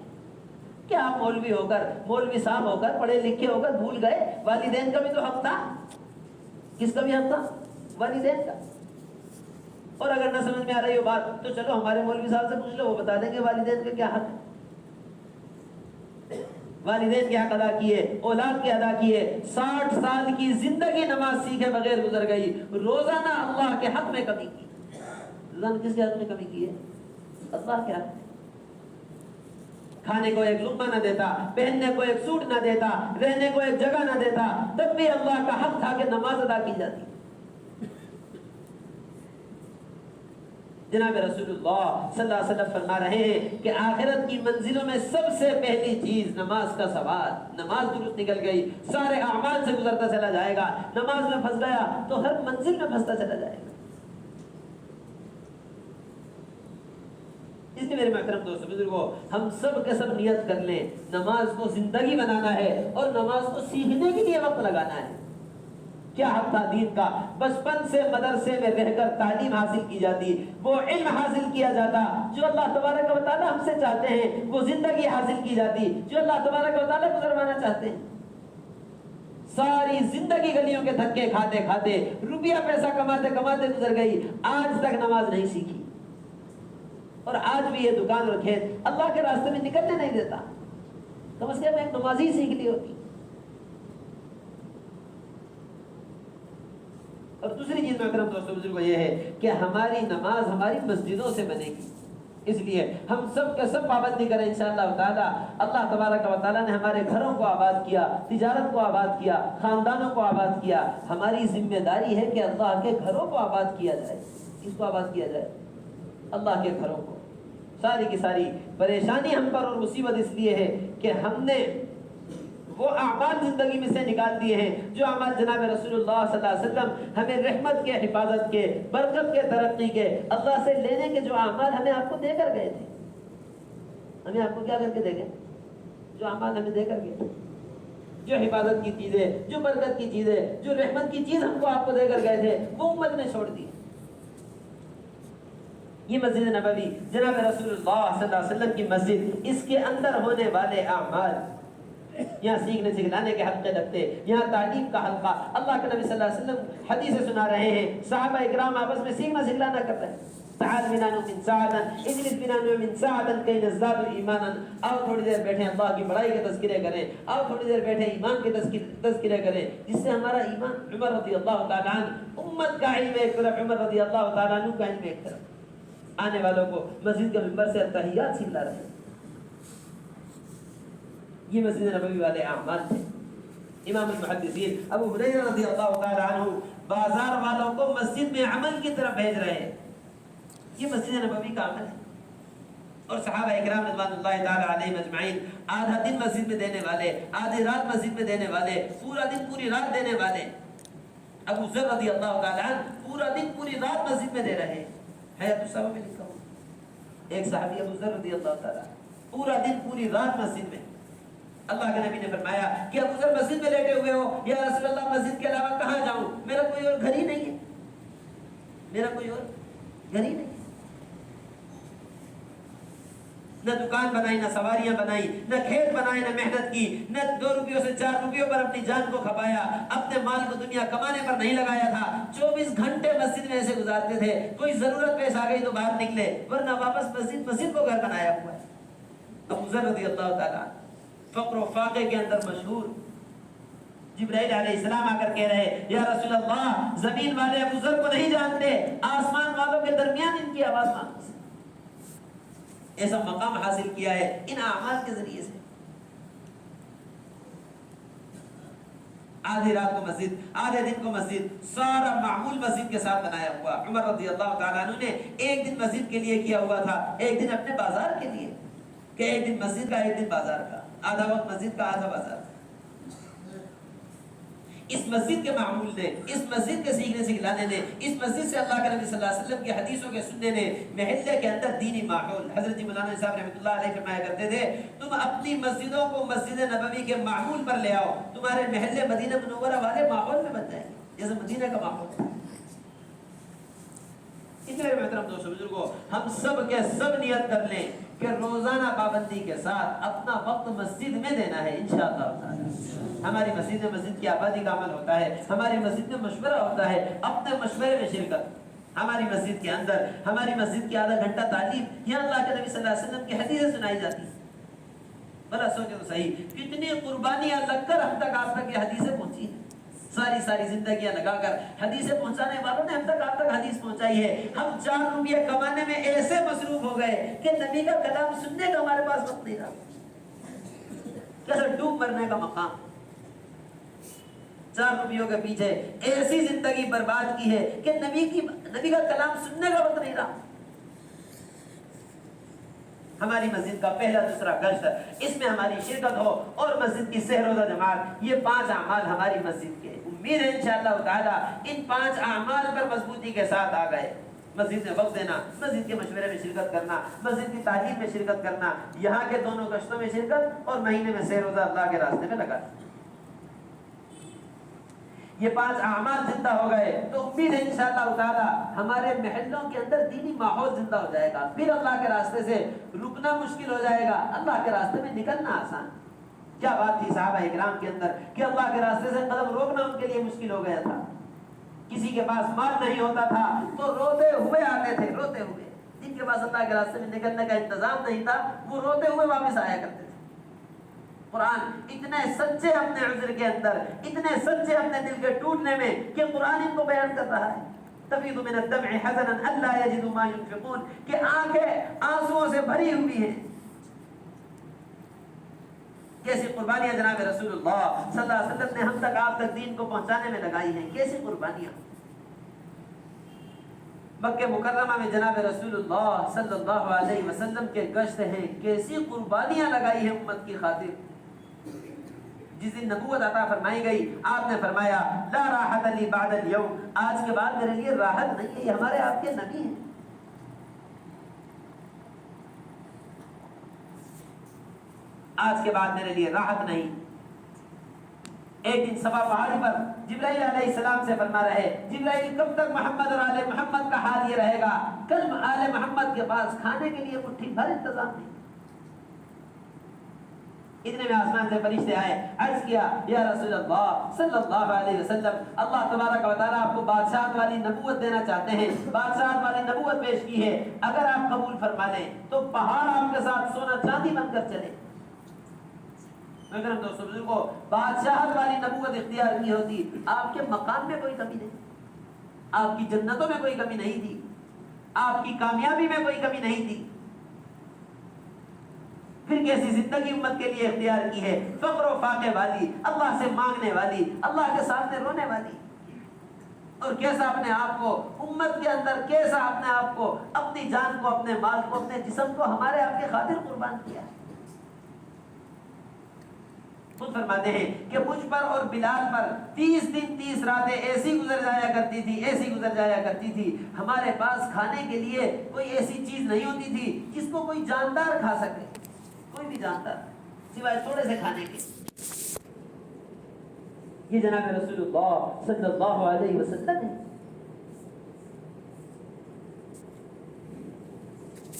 کیا آپ مولوی ہو کر، مولوی صاحب ہو کر، پڑھے لکھے ہو کر بھول گئے والدین کا بھی تو حق تھا؟ کس کا بھی حق تھا؟ والدین کا۔ اور اگر نہ سمجھ میں آ رہی ہو بات تو چلو ہمارے مولوی صاحب سے پوچھ لو، وہ بتا دیں گے والدین کا کیا حق ہے۔ والدین کے حق ادا کیے، اولاد کے ادا کیے۔ 60 سال کی زندگی نماز سیکھے بغیر گزر گئی، روزانہ اللہ کے حق میں کمی کی۔ روزانہ کس کے حق میں کمی کی ہے؟ اللہ کے حق میں۔ کھانے کو ایک لقمہ نہ دیتا، پہننے کو ایک سوٹ نہ دیتا، رہنے کو ایک جگہ نہ دیتا، تب بھی اللہ کا حق تھا کہ نماز ادا کی جاتی۔ جناب رسول اللہ صلی اللہ علیہ وسلم فرما رہے ہیں کہ آخرت کی منزلوں میں سب سے پہلی چیز نماز کا ثواب۔ نماز درست نکل گئی، سارے اعمال سے گزرتا چلا جائے گا۔ نماز میں پھنس گیا تو ہر منزل میں پھنستا چلا جائے گا۔ اس لیے میرے محترم دوستو بزرگوں، ہم سب کے سب نیت کر لیں، نماز کو زندگی بنانا ہے اور نماز کو سیکھنے کے لیے وقت لگانا ہے۔ کیا حق تھا دین کا؟ بچپن سے مدرسے میں رہ کر تعلیم حاصل کی جاتی، وہ علم حاصل کیا جاتا جو اللہ تبارک و تعالیٰ ہم سے چاہتے ہیں، وہ زندگی حاصل کی جاتی جو اللہ تبارک و تعالیٰ گزروانا چاہتے ہیں۔ ساری زندگی گلیوں کے دھکے کھاتے کھاتے، روپیہ پیسہ کماتے کماتے گزر گئی، آج تک نماز نہیں سیکھی، اور آج بھی یہ دکان اور کھیت اللہ کے راستے میں نکلنے نہیں دیتا۔ کم از کم ایک نمازی سیکھ لی ہوتی۔ اور دوسری چیز محترم دوستوں بزرگوں یہ ہے کہ ہماری نماز ہماری مسجدوں سے بنے گی، اس لیے ہم سب کا سب پابندی کریں انشاءاللہ تعالی۔ اللہ تبارک و تعالیٰ نے ہمارے گھروں کو آباد کیا، تجارت کو آباد کیا، خاندانوں کو آباد کیا، ہماری ذمہ داری ہے کہ اللہ کے گھروں کو آباد کیا جائے۔ اس کو آباد کیا جائے، اللہ کے گھروں کو۔ ساری کی ساری پریشانی ہم پر اور مصیبت اس لیے ہے کہ ہم نے وہ اعمال زندگی میں سے نکال دیے ہیں جو اعمال جناب رسول اللہ صلی اللہ علیہ وسلم ہمیں رحمت کے، حفاظت کے، برکت کے، ترقی کے، اللہ سے لینے کے جو اعمال ہمیں آپ کو دے کر گئے تھے۔ ہمیں آپ کو کیا کر کے دے گئے؟ جو اعمال ہمیں دے کر گئے، جو حفاظت کی چیزیں، جو برکت کی چیزیں، جو رحمت کی چیز ہم کو آپ کو دے کر گئے تھے، وہ امت نے چھوڑ دی۔ یہ مسجد نبوی جناب رسول اللہ صلی اللہ علیہ وسلم کی مسجد، اس کے اندر ہونے والے اعمال، یہاں سیکھنے سکھلانے کے حلقے لگتے، یہاں تعلیم کا حلقہ، اللہ کے نبی صلی اللہ علیہ وسلم حدیثیں سنا رہے ہیں، صحابہ اکرام آپس میں سیکھنا سکھلانا کر رہے ہیں۔ تعال بنا نؤمن ساعدا اجلس بنا نؤمن ساعدا كي نزداد ایمانا، آؤ تھوڑی دیر بیٹھے اللہ کی بڑائی کے تذکرے کریں، آؤ تھوڑی دیر بیٹھے ایمان کے تذکرے کریں، جس سے ہمارا ایمان، عمر رضی اللہ تعالیٰ عنہ امت کا علم ایک طرف، عمر رضی اللہ تعالیٰ عنہ کا علم ایک طرف، آنے والوں کو مسجد کے منبر سے تحیات سکھلا رہے ہیں۔ یہ مسجد نبوی والے اعمال تھے۔ امام المحدثین ابو ہریرہ رضی اللہ تعالی عنہ بازار والوں کو مسجد میں عمل کی طرف بھیج رہے ہیں۔ یہ مسجد نبوی کا عمل ہے۔ اور صحابہ اکرام رضوان اللہ تعالی علیہم اجمعین آدھا دن مسجد میں دینے والے، آدھی رات مسجد میں دینے والے، پورا دن پوری رات دینے والے۔ ابو ذر رضی اللہ تعالی عنہ پورا دن پوری رات مسجد میں دے رہے ہیں۔ حیات الصحابہ میں لکھا ہوا ایک صحابی ابو ذر رضی اللہ تعالی عنہ پورا دن پوری رات مسجد میں۔ اللہ کے نبی نے فرمایا کہ ابو ذر مسجد میں لیٹے ہوئے ہو، یا رسول اللہ مسجد کے علاوہ کہاں جاؤں؟ میرا کوئی اور گھر ہی نہیں ہے، میرا کوئی اور گھر ہی نہیں۔ نہ دکان بنائی، نہ سواریاں بنائی، نہ کھیت بنائے، نہ محنت کی، نہ 2 روپیوں سے 4 روپیوں پر اپنی جان کو کھپایا، اپنے مال کو دنیا کمانے پر نہیں لگایا تھا۔ 24 گھنٹے مسجد میں ایسے گزارتے تھے، کوئی ضرورت پیش آ گئی تو باہر نکلے، ورنہ واپس مسجد کو گھر بنایا ہوا ہے۔ ابو ذر رضی اللہ تعالیٰ فقر و فاقے کے اندر مشہور، جبرائیل علیہ السلام آ کر کہہ رہے یا رسول اللہ زمین والے ابو ذر کو نہیں جانتے، آسمان والوں کے درمیان ان کی آواز مانتے۔ ایسا مقام حاصل کیا ہے ان اعمال کے ذریعے سے۔ آدھی رات کو مسجد، آدھے دن کو مسجد، سارا معمول مسجد کے ساتھ بنایا ہوا۔ عمر رضی اللہ تعالیٰ عنہ نے ایک دن مسجد کے لیے کیا ہوا تھا، ایک دن اپنے بازار کے لیے، کہ ایک دن مسجد کا ایک دن بازار کا، آدھا وقت مسجد کا آدھا بازار کا۔ اس مسجد کے معمول نے، اس مسجد کے سیکھنے سکھلانے نے، اس مسجد سے اللہ کے نبی صلی اللہ علیہ وسلم کی حدیثوں کے سننے نے محلے کے اندر دینی ماحول، حضرت مولانا صاحب رحمۃ اللہ علیہ فرمایا کرتے تھے تم اپنی مسجدوں کو مسجد نبوی کے معمول پر لے آؤ، تمہارے محلے مدینہ منورہ والے ماحول میں بن جائیں گے جیسے مدینہ کا ماحول۔ اس لیے محترم دوستو بزرگوں، ہم سب کے سب نیت کر لیں کہ روزانہ پابندی کے ساتھ اپنا وقت مسجد میں دینا ہے انشاءاللہ تعالی۔ ہماری مسجد میں مسجد کی آبادی کا عمل ہوتا ہے، ہماری مسجد میں مشورہ ہوتا ہے، اپنے مشورے میں شرکت۔ ہماری مسجد کے اندر، ہماری مسجد کی آدھا گھنٹہ تعلیم، یہاں اللہ کے نبی صلی اللہ علیہ وسلم کی حدیثیں سنائی جاتی ہیں۔ بڑا سوچے تو صحیح، کتنی قربانیاں لگ کر ہم تک آپ تک یہ حدیثیں پہنچی ہیں۔ ساری زندگیاں لگا کر حدیثیں پہنچانے والوں نے ہم تک آپ تک حدیث پہنچائی ہے۔ ہم 4 روپیہ کمانے میں ایسے مصروف ہو گئے کہ نبی کا کلام سننے کا ہمارے پاس وقت نہیں رہا۔ جیسے ڈوب مرنے کا مقام، 4 روپیوں کے پیچھے ایسی زندگی برباد کی ہے کہ نبی کا کلام سننے کا وقت نہیں رہا۔ ہماری مسجد کا پہلا دوسرا گشت، اس میں ہماری شرکت ہو، اور مسجد کی سحر روزہ جماعت، یہ 5 اعمال ہماری مسجد کے، امید ہے انشاءاللہ تعالی ان 5 اعمال پر مضبوطی کے ساتھ آ گئے۔ مسجد میں وقت دینا، مسجد کے مشورے میں شرکت کرنا، مسجد کی تعلیم میں شرکت کرنا، یہاں کے دونوں گشتوں میں شرکت، اور مہینے میں سحر روزہ اللہ کے راستے میں لگا۔ یہ 5 اعمال زندہ ہو گئے تو امید ہے انشاءاللہ تعالی ہمارے محلوں کے اندر دینی ماحول زندہ ہو جائے گا، پھر اللہ کے راستے سے رکنا مشکل ہو جائے گا، اللہ کے راستے میں نکلنا آسان۔ کیا بات تھی صحابہ اکرام کے اندر کہ اللہ کے راستے سے قدم روکنا ان کے لیے مشکل ہو گیا تھا۔ کسی کے پاس مال نہیں ہوتا تھا تو روتے ہوئے آتے تھے، روتے ہوئے۔ جن کے پاس اللہ کے راستے میں نکلنے کا انتظام نہیں تھا وہ روتے ہوئے واپس آیا کرتے تھے۔ قرآن اتنے سچے اپنے عذر کے اندر، اتنے سچے اپنے دل کے ٹوٹنے میں کہ قرآن ان کو بیان کر رہا ہے. تفیض من الدمع حزنا الا یجدوا ما ينفقون، کہ آنکھیں آنسوؤں سے بھری ہوئی ہیں. کیسی قربانیاں جناب رسول اللہ صلی اللہ علیہ وسلم نے ہم تک آپ تک دین کو پہنچانے میں لگائی ہیں. کیسی قربانیاں. مکہ مکرمہ میں جناب رسول اللہ صلی اللہ علیہ وسلم کے گشت ہیں، کیسی قربانیاں لگائی ہیں امت کی خاطر. جس دن نبوت عطا فرمائی گئی آپ نے فرمایا لا راحت لی بعد اليوم، آج کے بعد میرے لیے راحت نہیں ہے. یہ ہمارے آپ کے نبی ہیں. آج کے بعد میرے لیے راحت نہیں. ایک دن صفا پہاڑی پر جبرائیل علیہ السلام سے فرما رہے جبرائیل کب تک محمد اور آل محمد کا حال یہ رہے گا؟ کل آل محمد کے پاس کھانے کے لیے مٹھی بھر انتظام نہیں. اتنے میں آسمان سے فرشتے آئے، عرض کیا یا رسول اللہ صلی اللہ علیہ وسلم، اللہ تبارک و تعالیٰ آپ کو بادشاہت والی نبوت دینا چاہتے ہیں، بادشاہت والی نبوت پیش کی ہے. اگر آپ قبول فرما لیں تو پہاڑ آپ کے ساتھ سونا چاندی بن کر چلے. مگر دوستو بزرگوں، بادشاہت والی نبوت اختیار کی ہوتی آپ کے مقام میں کوئی کمی نہیں، آپ کی جنتوں میں کوئی کمی نہیں تھی، آپ کی کامیابی میں کوئی کمی نہیں تھی. پھر کیسی زندگی امت کے لیے اختیار کی ہے، فقر و فاقے والی، اللہ سے مانگنے والی، اللہ کے سامنے رونے والی. اور کیسا اپنے آپ کو امت کے اندر، کیسا اپنے آپ کو، اپنی جان کو، اپنے مال کو، اپنے جسم کو ہمارے آپ کے خاطر قربان کیا. خود فرماتے ہیں کہ مجھ پر اور بلال پر 30 دن 30 راتیں ایسی گزر جایا کرتی تھی، ایسی گزر جایا کرتی تھی. ہمارے پاس کھانے کے لیے کوئی ایسی چیز نہیں ہوتی تھی جس کو کوئی جاندار کھا سکے، کوئی بھی جاندار، سوائے تھوڑے سے کھانے کے. یہ جناب رسول اللہ صلی اللہ علیہ وسلم ہے.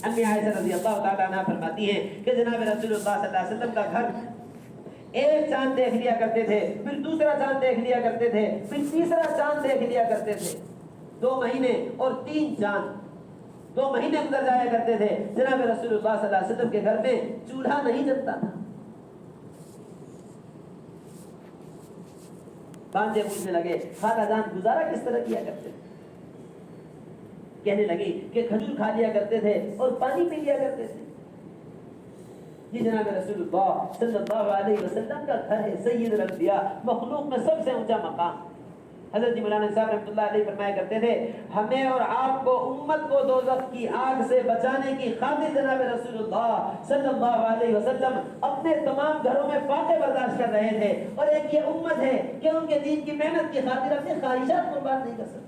امی عائشہ رضی اللہ تعالیٰ عنہ فرماتی ہیں کہ جناب رسول اللہ صلی اللہ علیہ وسلم کا گھر ایک چاند دیکھ لیا کرتے تھے، پھر دوسرا چاند دیکھ لیا کرتے تھے، پھر تیسرا چاند دیکھ لیا کرتے تھے. 2 مہینے اور 3 چاند، 2 مہینے گزر جایا کرتے تھے. جناب رسول اللہ صلی اللہ علیہ وسلم کے گھر میں چولہا نہیں جلتا تھا. بانجے پوچھنے لگے خالہ جان گزارا کس طرح کیا کرتے تھے؟ کہنے لگی کہ کھجور کھا لیا کرتے تھے اور پانی پی لیا کرتے تھے. یہ جناب رسول اللہ صلی اللہ علیہ وسلم کا گھر ہے، سید الانبیاء، مخلوق میں سب سے اونچا مقام. حضرت جی مولانا صاحب رحمۃ اللہ علیہ فرمایا کرتے تھے ہمیں اور آپ کو امت کو دوزخ کی آگ سے بچانے کی خاطر جناب رسول اللہ صلی اللہ علیہ وسلم اپنے تمام گھروں میں فاقے برداشت کر رہے تھے. اور ایک یہ امت ہے کہ ان کے دین کی محنت کی خاطر اپنی خواہشات قربان نہیں کر سکتے.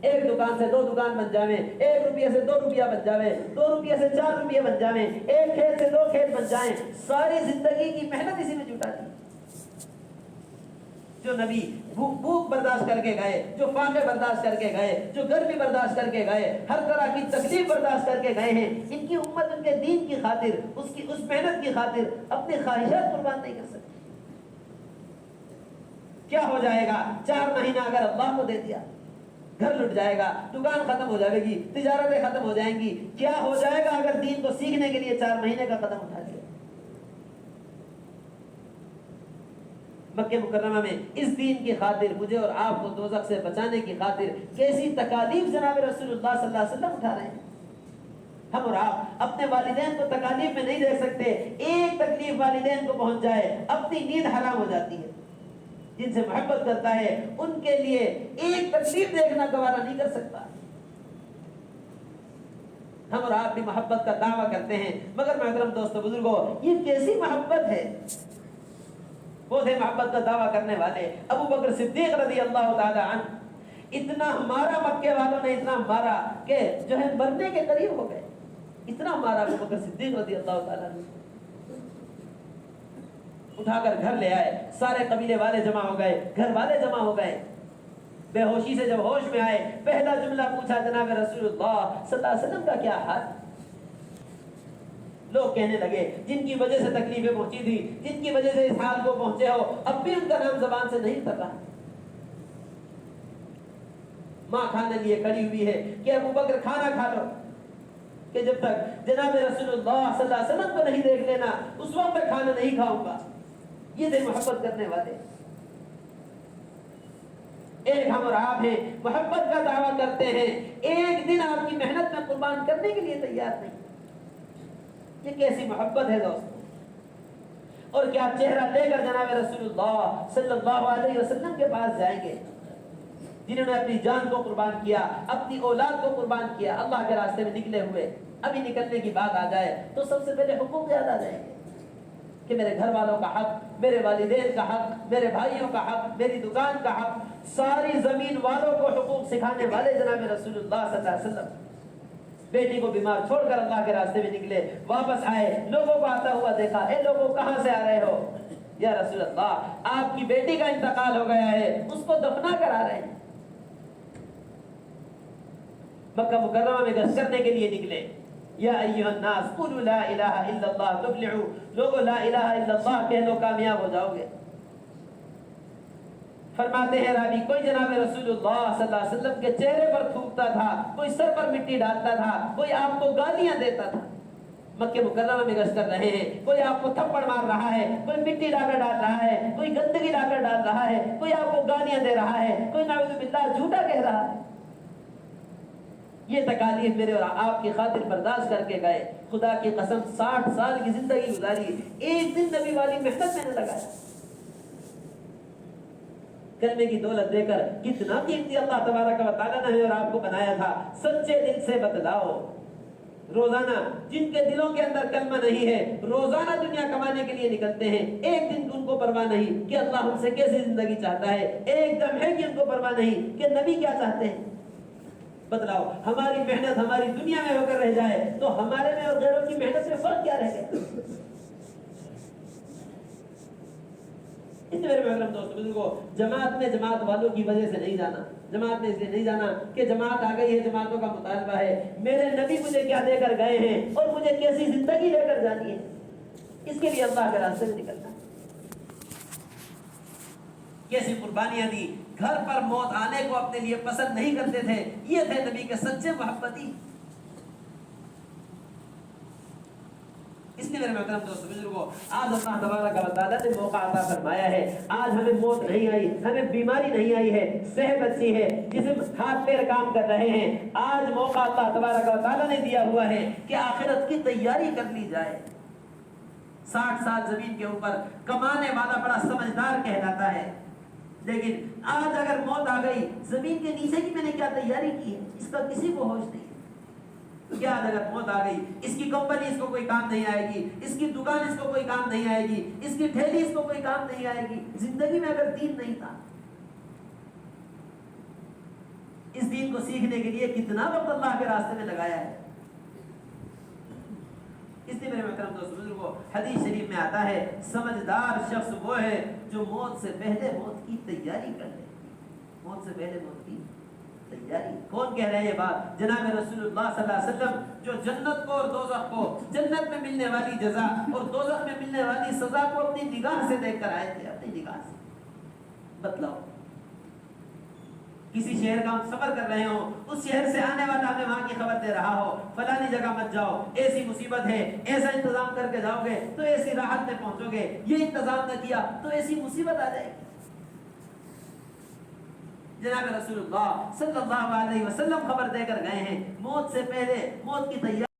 ایک دکان سے 2 دکان بن جاویں، 1 روپیہ سے 2 روپیہ بن جاویں، 2 روپیہ سے 4 روپیہ بن جاویں، ایک کھیت سے 2 کھیت بن جائیں، ساری زندگی کی محنت اسی میں جٹا دی. جو نبی بھوک برداشت کر کے گئے، جو فاقے برداشت کر کے گئے، جو گرمی برداشت کر کے گئے، ہر طرح کی تکلیف برداشت کر کے گئے ہیں، ان کی امت ان کے دین کی خاطر، اس محنت کی خاطر اپنی خواہشات قربان نہیں کر سکتی. کیا ہو جائے گا 4 مہینہ اگر اللہ کو دے دیا؟ گھر لٹ جائے گا، دکان ختم ہو جائے گی، تجارتیں ختم ہو جائیں گی. کیا ہو جائے گا اگر دین کو سیکھنے کے لیے 4 مہینے کا قدم اٹھا لیا؟ مکہ مکرمہ میں اس دین کی خاطر مجھے اور آپ کو دوزخ سے بچانے کی خاطر کیسی تکالیف جناب رسول اللہ صلی اللہ علیہ وسلم اٹھا رہے ہیں. ہم اور آپ اپنے والدین کو تکالیف میں نہیں دیکھ سکتے. ایک تکلیف والدین کو پہنچ جائے اپنی نیند حرام ہو جاتی ہے. جن سے محبت کرتا ہے ان کے لیے ایک تکلیف دیکھنا گوارا نہیں کر سکتا. ہم اور آپ بھی محبت کا دعویٰ کرتے ہیں، مگر محترم دوستو بزرگوں، یہ کیسی محبت ہے؟ وہ تھے محبت کا دعویٰ کرنے والے ابو بکر صدیق رضی اللہ تعالی عنہ. اتنا مارا مکے والوں نے، اتنا مارا کہ جو ہے مرنے کے قریب ہو گئے. اتنا مارا ابو بکر صدیق رضی اللہ تعالی عنہ. اٹھا کر گھر لے آئے، سارے قبیلے والے جمع ہو گئے، گھر والے جمع ہو گئے. بے ہوشی سے جب ہوش میں آئے، پہلا جملہ پوچھا جناب رسول اللہ صلی اللہ علیہ وسلم کا کیا حال؟ لوگ کہنے لگے جن کی وجہ سے تکلیفیں پہنچی تھی، جن کی وجہ سے اس حال کو پہنچے ہو، اب بھی ان کا نام زبان سے نہیں اتر رہا. ماں کھانے لیے کھڑی ہوئی ہے کہ ابو بکر کھانا کھا لو. کہ جب تک جناب رسول اللہ صلی اللہ علیہ وسلم کو نہیں دیکھ لینا اس وقت تک کھانا نہیں کھاؤں گا. یہ تھے محبت کرنے والے. ایک ہم اور آپ ہیں محبت کا دعویٰ کرتے ہیں, ایک دن آپ کی محنت میں قربان کرنے کے لیے تیار نہیں. یہ کیسی محبت ہے دوستو؟ اور کیا چہرہ لے کر جناب رسول اللہ صلی اللہ علیہ وسلم کے پاس جائیں گے جنہوں نے اپنی جان کو قربان کیا, اپنی اولاد کو قربان کیا, اللہ کے راستے میں نکلے ہوئے. ابھی نکلنے کی بات آ جائے تو سب سے پہلے حقوق یاد آ جائیں گے کہ میرے گھر والوں کا حق, میرے والدین کا حق, میرے بھائیوں کا حق, میری دکان کا حق, ساری زمین والوں کو حقوق سکھانے والے جناب رسول اللہ صلی اللہ علیہ وسلم. بیٹی کو بیمار چھوڑ کر اللہ کے راستے میں نکلے, واپس آئے, لوگوں کو آتا ہوا دیکھا, اے لوگوں کہاں سے آ رہے ہو؟ یا رسول اللہ آپ کی بیٹی کا انتقال ہو گیا ہے, اس کو دفنا کر آ رہے ہیں. مکہ مکرمہ میں گشت کرنے کے لیے نکلے. یا ایھا الناس قولوا لا الہ الا اللہ تفلحوا, لوگوں لا الہ الا اللہ کہہ لو کامیاب ہو جاؤ گے. فرماتے ہیں راوی, کوئی جناب رسول اللہ صلی اللہ علیہ وسلم کے چہرے پر تھوکتا تھا, کوئی سر پر مٹی ڈالتا تھا, کوئی آپ کو گالیاں دیتا تھا. مکہ مکرمہ میں گشت کر رہے ہیں, کوئی آپ کو تھپڑ مار رہا ہے, کوئی مٹی لا کر ڈال رہا ہے, کوئی گندگی لا کر ڈال رہا ہے, کوئی آپ کو گالیاں دے رہا ہے, کوئی نعوذ باللہ جھوٹا کہہ رہا ہے. یہ تکالیف میرے اور آپ کی خاطر برداشت کر کے گئے. خدا کی قسم 60 سال کی زندگی گزاری, ایک دن نبی والی محنت میں نے لگایا. کلمے کی دولت دے کر کتنا قیمتی اللہ تبارک و تعالیٰ نے اور آپ کو بنایا تھا. سچے دل سے بتلاؤ. روزانہ جن کے دلوں کے اندر کلمہ نہیں ہے, روزانہ دنیا کمانے کے لیے نکلتے ہیں, ایک دن ان کو پرواہ نہیں کہ اللہ ہم سے کیسی زندگی چاہتا ہے, ایک دم ہے کہ ان کو پرواہ نہیں کہ نبی کیا چاہتے ہیں. بتلاؤ, ہماری محنت ہماری دنیا میں ہو کر رہ جائے تو ہمارے میں اور غیروں کی محنت میں فرق کیا رہ گیا؟ اس لیے میرے محترم دوستو بزرگوں, جماعت میں جماعت والوں کی وجہ سے نہیں جانا. جماعت میں اس لیے نہیں جانا کہ جماعت آ گئی ہے, جماعتوں کا مطالبہ ہے. میرے نبی مجھے کیا دے کر گئے ہیں اور مجھے کیسی زندگی لے کر جانی ہے, اس کے لیے اللہ کے راستے میں نکلنا. کیسی قربانیاں دی, گھر پر موت آنے کو اپنے لیے پسند نہیں کرتے تھے. یہ تھے نبی کے سچے محبتی. اس لیے میرے محترم دوستو بزرگوں, آج اللہ تبارک و تعالیٰ نے موقع عطا فرمایا ہے. آج ہمیں موت نہیں آئی, ہمیں بیماری نہیں آئی ہے, صحت اچھی ہے, جسم ہاتھ پیر کام کر رہے ہیں. آج موقع اللہ تبارک و تعالیٰ نے دیا ہوا ہے کہ آخرت کی تیاری کر لی جائے. 60 سال زمین کے اوپر کمانے والا بڑا سمجھدار کہلاتا ہے, لیکن آج اگر موت آ گئی, زمین کے نیچے کی میں نے کیا تیاری کی ہے اس کا کسی کو ہوش نہیں. کیا اگر موت آ گئی, اس کی کمپنی اس کو کوئی کام نہیں آئے گی, اس کی دکان اس کو کوئی کام نہیں آئے گی, اس کی ٹھیلی اس کو کوئی کام نہیں آئے گی. زندگی میں اگر دین نہیں تھا, اس دین کو سیکھنے کے لیے کتنا وقت اللہ کے راستے میں لگایا ہے. اس لیے میرے محترم دوستو بزرگوں, حدیث شریف میں آتا ہے سمجھدار شخص وہ ہے جو موت سے پہلے موت کی تیاری کر لے. موت سے پہلے موت کی تیاری. کون کہہ رہے ہیں یہ بات؟ جناب رسول اللہ صلی اللہ علیہ وسلم, جو جنت کو اور دوزخ کو, جنت میں ملنے والی جزا اور دوزخ میں ملنے والی سزا کو اپنی نگاہ سے دیکھ کر آئے تھے. اپنی نگاہ سے. بتلاؤ, کسی شہر کا ہم سفر کر رہے ہوں, اس شہر سے آنے والا ہمیں وہاں کی خبر دے رہا ہو, فلانی جگہ مت جاؤ, ایسی مصیبت ہے, ایسا انتظام کر کے جاؤ گے تو ایسی راحت میں پہنچو گے, یہ انتظام نہ کیا تو ایسی مصیبت آ جائے گی. جناب رسول اللہ صلی اللہ علیہ وسلم خبر دے کر گئے ہیں, موت سے پہلے موت کی تیاری